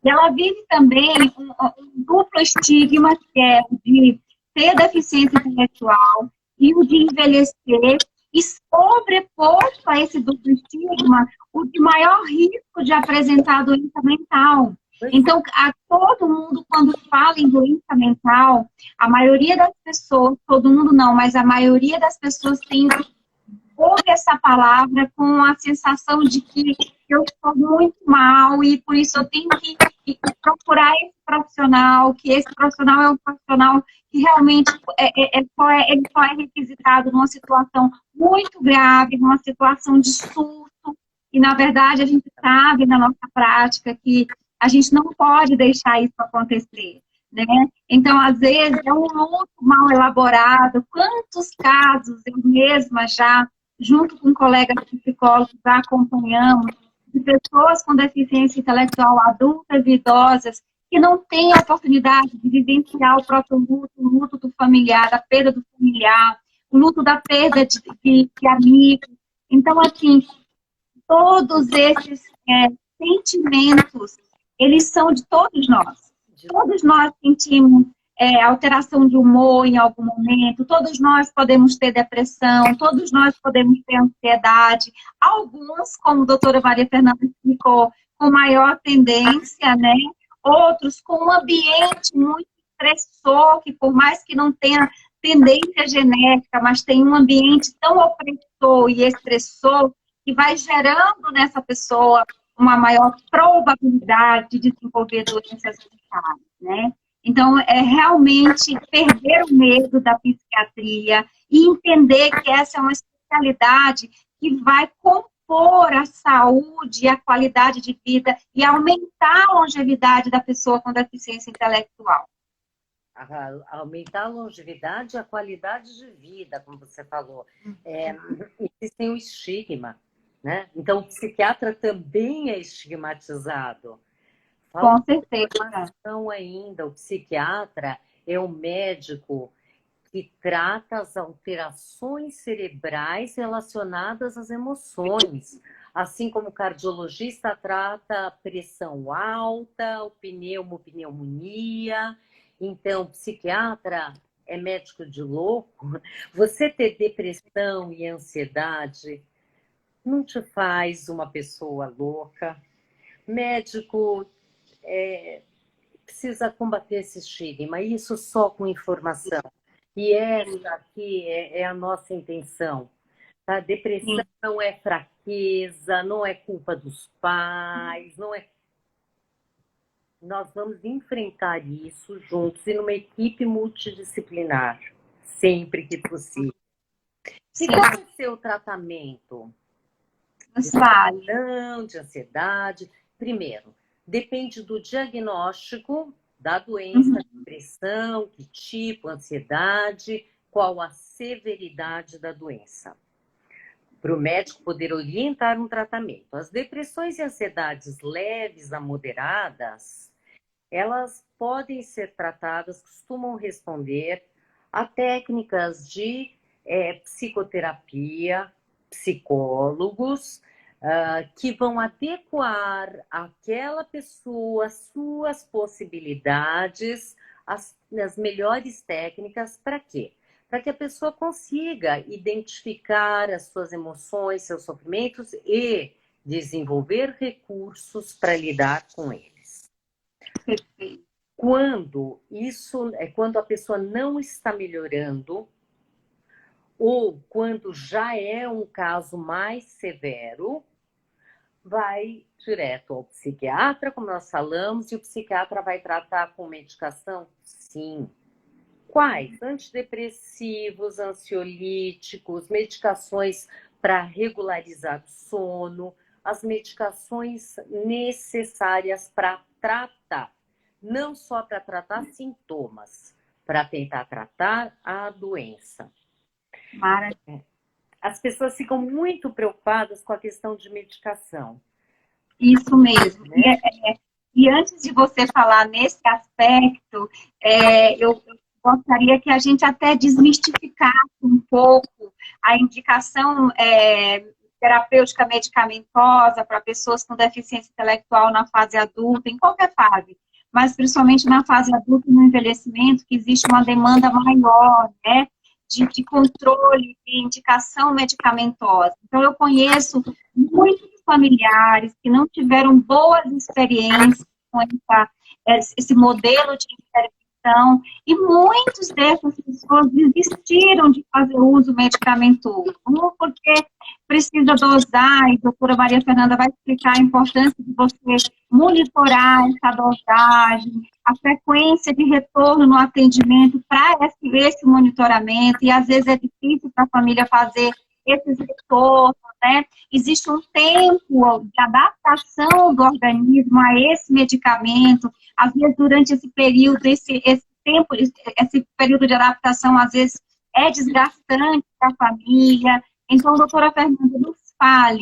E ela vive também um duplo estigma, que é o de ter deficiência intelectual e o de envelhecer, e sobreposto a esse duplo estigma, o de maior risco de apresentar doença mental. Então, a todo mundo, quando fala em doença mental, a maioria das pessoas, todo mundo não, mas a maioria das pessoas ouve essa palavra com a sensação de que eu estou muito mal e por isso eu tenho que procurar esse profissional, que esse profissional é um profissional que realmente ele só é requisitado numa situação muito grave, numa situação de surto, e na verdade a gente sabe na nossa prática que a gente não pode deixar isso acontecer, né? Então, às vezes, é um luto mal elaborado. Quantos casos eu mesma já, junto com colegas psicólogos, já acompanhamos, de pessoas com deficiência intelectual, adultas e idosas, que não têm a oportunidade de vivenciar o próprio luto, o luto do familiar, da perda do familiar, o luto da perda de amigos. Então, assim, todos esses sentimentos, eles são de todos nós. Todos nós sentimos alteração de humor em algum momento, todos nós podemos ter depressão, todos nós podemos ter ansiedade. Alguns, como a doutora Maria Fernanda explicou, com maior tendência, né? Outros com um ambiente muito estressor, que por mais que não tenha tendência genética, mas tem um ambiente tão opressor e estressor que vai gerando nessa pessoa uma maior probabilidade de desenvolver doenças mentais, né? Então, é realmente perder o medo da psiquiatria e entender que essa é uma especialidade que vai compor a saúde e a qualidade de vida e aumentar a longevidade da pessoa com deficiência intelectual. Aumentar a longevidade e a qualidade de vida, como você falou. Existem um estigma, né? Então, o psiquiatra também é estigmatizado. Com certeza. Ainda, o psiquiatra é o médico que trata as alterações cerebrais relacionadas às emoções, assim como o cardiologista trata a pressão alta, o pneumonia. Então, o psiquiatra é médico de louco. Você ter depressão e ansiedade não te faz uma pessoa louca. Médico precisa combater esse estigma, isso só com informação. E essa aqui é a nossa intenção. Tá? Depressão não é fraqueza, não é culpa dos pais, não é... Nós vamos enfrentar isso juntos e numa equipe multidisciplinar, sempre que possível. E qual é o seu tratamento? De ansiedade. Primeiro, depende do diagnóstico da doença, depressão, que tipo, ansiedade, qual a severidade da doença. Para o médico poder orientar um tratamento. As depressões e ansiedades leves a moderadas, elas podem ser tratadas, costumam responder a técnicas de psicoterapia, psicólogos, que vão adequar àquela pessoa as suas possibilidades, as melhores técnicas. Para quê? Para que a pessoa consiga identificar as suas emoções, seus sofrimentos e desenvolver recursos para lidar com eles. Quando a pessoa não está melhorando, ou quando já é um caso mais severo, vai direto ao psiquiatra, como nós falamos, e o psiquiatra vai tratar com medicação? Sim. Quais? Antidepressivos, ansiolíticos, medicações para regularizar o sono, as medicações necessárias para tratar, não só para tratar sintomas, para tentar tratar a doença. Maravilha. As pessoas ficam muito preocupadas com a questão de medicação. Isso mesmo. Né? E antes de você falar nesse aspecto, eu gostaria que a gente até desmistificasse um pouco a indicação terapêutica medicamentosa para pessoas com deficiência intelectual na fase adulta, em qualquer fase, mas principalmente na fase adulta e no envelhecimento, que existe uma demanda maior, né, de controle, de indicação medicamentosa. Então, eu conheço muitos familiares que não tiveram boas experiências com esse modelo de intervenção, e muitos dessas pessoas desistiram de fazer uso medicamentoso, porque precisa dosar, e a doutora Maria Fernanda vai explicar a importância de você monitorar essa dosagem, a frequência de retorno no atendimento para esse monitoramento, e às vezes é difícil para a família fazer esses retornos, né? Existe um tempo de adaptação do organismo a esse medicamento, às vezes durante esse período, esse tempo, esse período de adaptação, às vezes é desgastante para a família. Então, doutora Fernanda,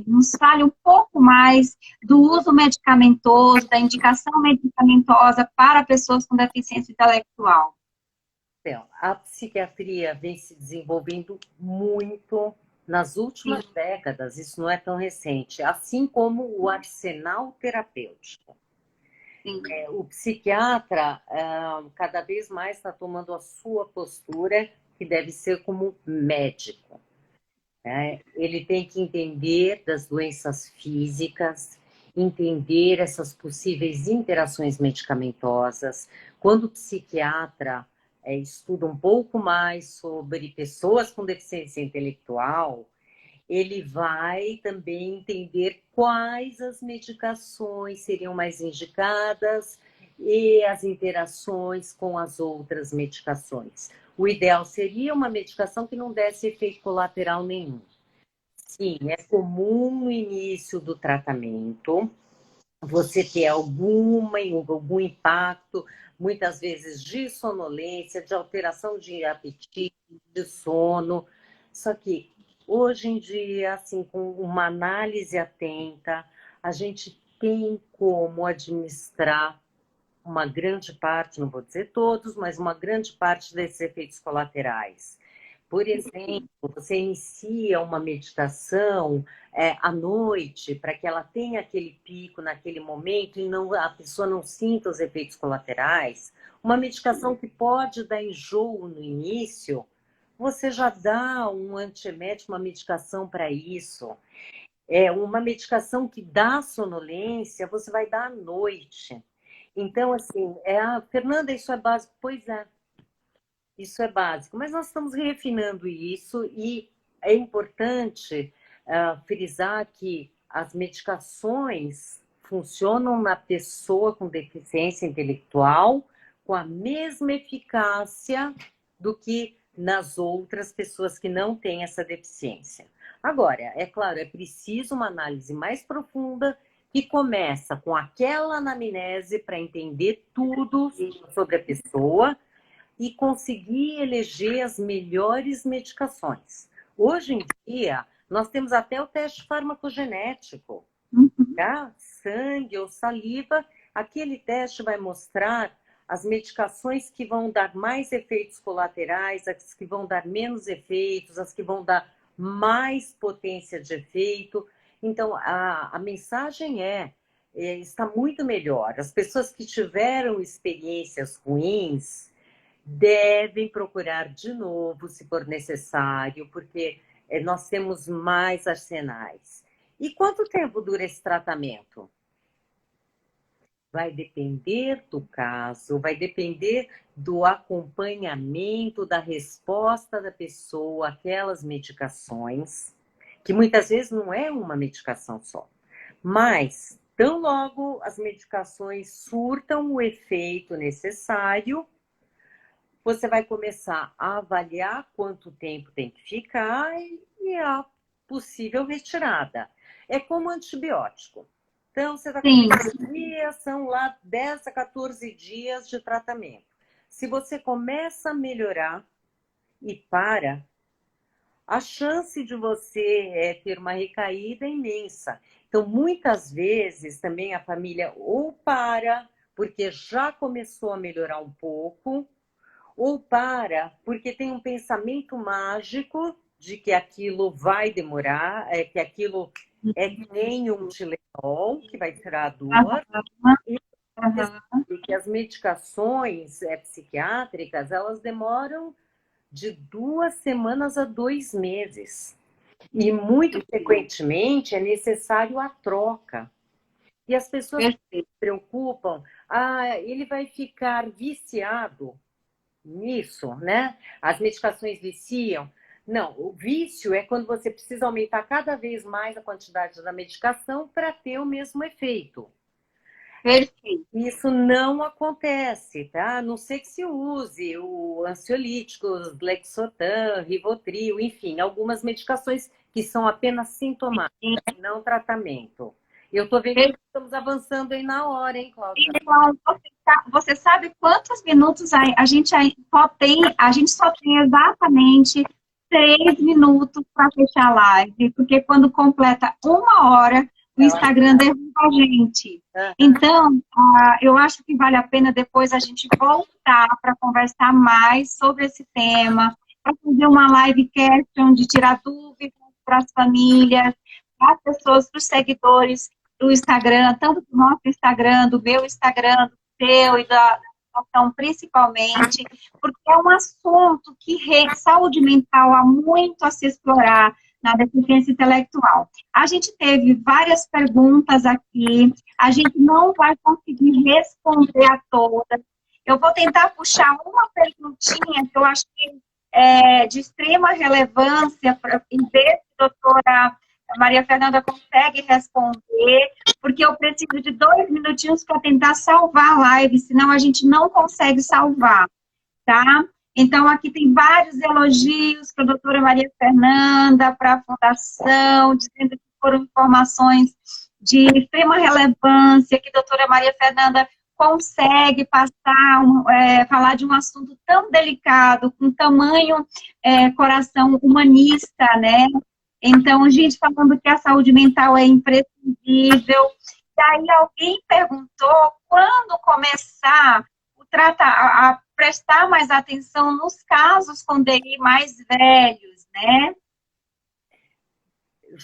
nos fale um pouco mais do uso medicamentoso, da indicação medicamentosa para pessoas com deficiência intelectual. Então, a psiquiatria vem se desenvolvendo muito nas últimas décadas, isso não é tão recente, assim como o arsenal terapêutico. O psiquiatra cada vez mais está tomando a sua postura, que deve ser como médico. Ele tem que entender das doenças físicas, entender essas possíveis interações medicamentosas. Quando o psiquiatra estuda um pouco mais sobre pessoas com deficiência intelectual, ele vai também entender quais as medicações seriam mais indicadas e as interações com as outras medicações. O ideal seria uma medicação que não desse efeito colateral nenhum. Sim, é comum no início do tratamento você ter algum impacto, muitas vezes de sonolência, de alteração de apetite, de sono. Só que hoje em dia, assim, com uma análise atenta, a gente tem como administrar uma grande parte, não vou dizer todos, mas uma grande parte desses efeitos colaterais. Por exemplo, você inicia uma meditação à noite para que ela tenha aquele pico naquele momento e a pessoa não sinta os efeitos colaterais. Uma medicação que pode dar enjoo no início, você já dá um antiemético, uma medicação para isso. Uma medicação que dá sonolência, você vai dar à noite. Então, assim, Fernanda, isso é básico? Pois é, isso é básico. Mas nós estamos refinando isso e é importante frisar que as medicações funcionam na pessoa com deficiência intelectual com a mesma eficácia do que nas outras pessoas que não têm essa deficiência. Agora, é claro, é preciso uma análise mais profunda que começa com aquela anamnese para entender tudo sobre a pessoa e conseguir eleger as melhores medicações. Hoje em dia, nós temos até o teste farmacogenético, tá? Sangue ou saliva, aquele teste vai mostrar as medicações que vão dar mais efeitos colaterais, as que vão dar menos efeitos, as que vão dar mais potência de efeito. Então, a mensagem está muito melhor. As pessoas que tiveram experiências ruins devem procurar de novo, se for necessário, porque nós temos mais arsenais. E quanto tempo dura esse tratamento? Vai depender do caso, vai depender do acompanhamento, da resposta da pessoa àquelas medicações, que muitas vezes não é uma medicação só. Mas, tão logo as medicações surtam o efeito necessário, você vai começar a avaliar quanto tempo tem que ficar e a possível retirada. É como antibiótico. Então, você está com dias, são lá 10 a 14 dias de tratamento. Se você começa a melhorar e para, a chance de você ter uma recaída é imensa. Então, muitas vezes, também a família ou para, porque já começou a melhorar um pouco, ou para, porque tem um pensamento mágico de que aquilo vai demorar, que aquilo é que nem um Tilenol, que vai tirar a dor, e que as medicações psiquiátricas, elas demoram de 2 semanas a 2 meses. E, muito frequentemente, é necessário a troca. E as pessoas se preocupam, ele vai ficar viciado nisso, né? As medicações viciam. Não, o vício é quando você precisa aumentar cada vez mais a quantidade da medicação para ter o mesmo efeito. Perfeito. Isso não acontece, tá? A não ser que se use o ansiolítico, Lexotan, Rivotril, enfim, algumas medicações que são apenas sintomáticas, não tratamento. Eu estou vendo que estamos avançando aí na hora, hein, Cláudia? Então, você sabe quantos minutos a gente só tem? A gente só tem exatamente 3 minutos para fechar a live, porque quando completa 1 hora, o Instagram derruba a gente. Então, eu acho que vale a pena depois a gente voltar para conversar mais sobre esse tema, para fazer uma live question de tirar dúvidas para as famílias, para as pessoas, para os seguidores do Instagram, tanto do nosso Instagram, do meu Instagram, do seu e da fundação principalmente, porque é um assunto que saúde mental há muito a se explorar na deficiência intelectual. A gente teve várias perguntas aqui, a gente não vai conseguir responder a todas. Eu vou tentar puxar uma perguntinha que eu acho que é de extrema relevância, em ver se a doutora Maria Fernanda consegue responder, porque eu preciso de 2 minutinhos para tentar salvar a live, senão a gente não consegue salvar, tá? Então, aqui tem vários elogios para a doutora Maria Fernanda, para a Fundação, dizendo que foram informações de extrema relevância, que a doutora Maria Fernanda consegue passar, falar de um assunto tão delicado, com tamanho coração humanista, né? Então, gente falando que a saúde mental é imprescindível. E aí alguém perguntou quando começar a prestar mais atenção nos casos com DI mais velhos, né?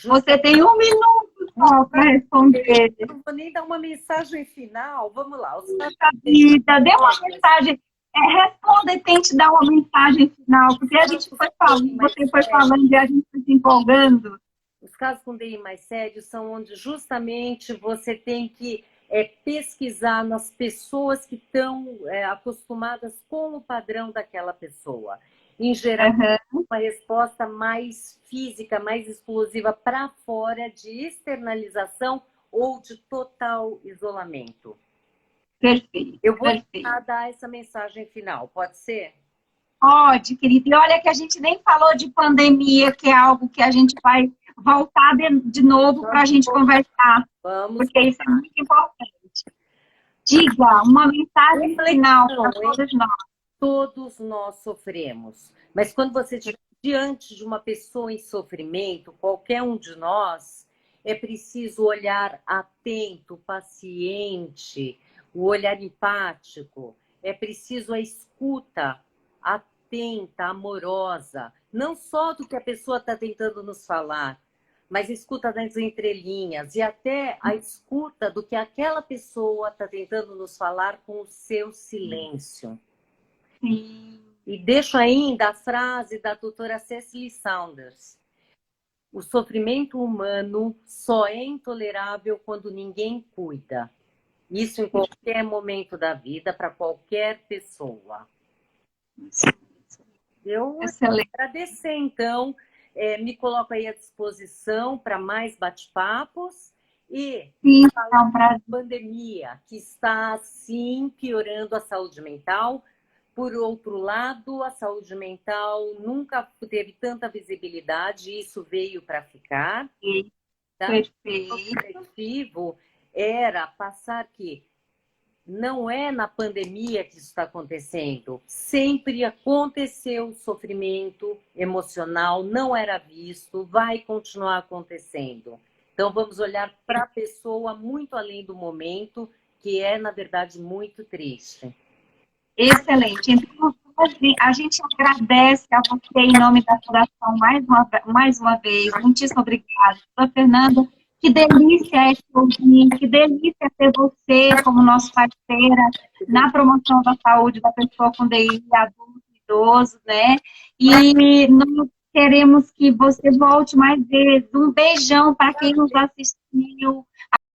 Você tem 1 minuto só para responder. Eu não vou nem dar uma mensagem final. Vamos lá. Vida, dê uma mensagem. Responda e tente dar uma mensagem final, porque a gente foi falando, você foi falando e a gente foi se empolgando. Os casos com DI mais sérios são onde justamente você tem que pesquisar nas pessoas que estão acostumadas com o padrão daquela pessoa. Em geral, uma resposta mais física, mais explosiva para fora, de externalização ou de total isolamento. Perfeito. Eu vou tentar dar essa mensagem final, pode ser? Pode, querida. E olha que a gente nem falou de pandemia, que é algo que a gente vai voltar de novo para a gente conversar. Porque isso é muito importante. Diga uma mensagem final para todos nós. Todos nós sofremos. Mas quando você estiver diante de uma pessoa em sofrimento, qualquer um de nós, é preciso olhar atento, paciente, o olhar empático. É preciso a escuta atenta, amorosa, não só do que a pessoa está tentando nos falar, mas escuta das entrelinhas e até a escuta do que aquela pessoa está tentando nos falar com o seu silêncio. Sim. E deixo ainda a frase da doutora Cecily Saunders. O sofrimento humano só é intolerável quando ninguém cuida. Isso em qualquer momento da vida, para qualquer pessoa. Eu agradecer, então, me coloco aí à disposição para mais bate-papos e falar da pandemia, que está, sim, piorando a saúde mental. Por outro lado, a saúde mental nunca teve tanta visibilidade, e isso veio para ficar. Tá? O objetivo era passar que não é na pandemia que isso está acontecendo. Sempre aconteceu o sofrimento emocional, não era visto, vai continuar acontecendo. Então, vamos olhar para a pessoa muito além do momento, que é, na verdade, muito triste. Excelente. Então, A gente agradece a você em nome da Fundação mais uma vez. Muitíssimo obrigada. Doutora Fernanda, que delícia é te ouvir, que delícia ter você como nosso parceira na promoção da saúde da pessoa com DI, adulto e idoso, né? E nós queremos que você volte mais vezes. Um beijão para quem nos assistiu.